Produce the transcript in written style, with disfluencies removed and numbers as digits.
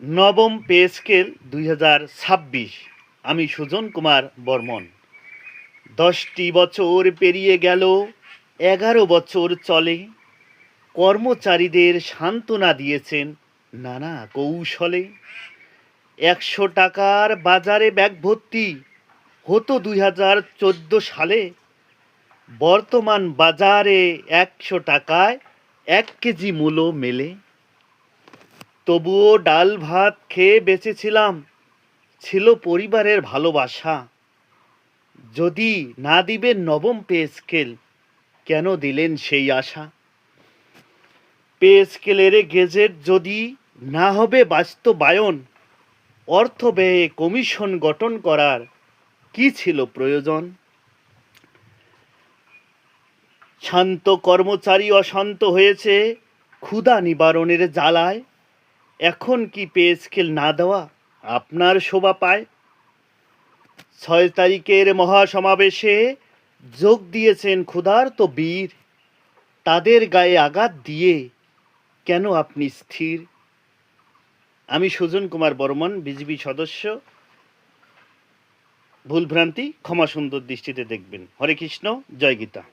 নবম pay scale 2026। আমি সুজন কুমার বর্মন। 10টি বছর পেরিয়ে গেল, 11 বছর চলে। কর্মচারীদের সান্ত্বনা দিয়েছেন নানা কৌশলে। 100 টাকার বাজারে ব্যাগ ভর্তি হতো 2014 সালে। বর্তমান বাজারে 100 টাকায় 1 কেজি মূলো মেলে। তবুও ডাল ভাত খেয়ে বেঁচেছিলাম, ছিল পরিবারের ভালোবাসা। যদি না দিবেন নবম পে স্কেল, কেন দিলেন সেই আশা? পে স্কেলের গেজেট যদি না হবে বাস্তবায়ন, অর্থ ব্যয়ে কমিশন গঠন করার কি ছিল প্রয়োজন? শান্ত কর্মচারী অশান্ত হয়েছে ক্ষুধা নিবারণের জ্বালায়। এখন কি পে স্কেল না দেওয়া আপনার শোভা পায়? 6 তারিখের মহাসমাবেশে যোগ দিয়েছেন ক্ষুধার্ত বীর। তাদের গায়ে আঘাত দিয়ে কেন আপনি স্থির? আমি সুজন কুমার বর্মন, বিজিবি সদস্য। ভুলভ্রান্তি ক্ষমা সুন্দর দৃষ্টিতে দেখবেন। হরে কৃষ্ণ, জয় গীতা।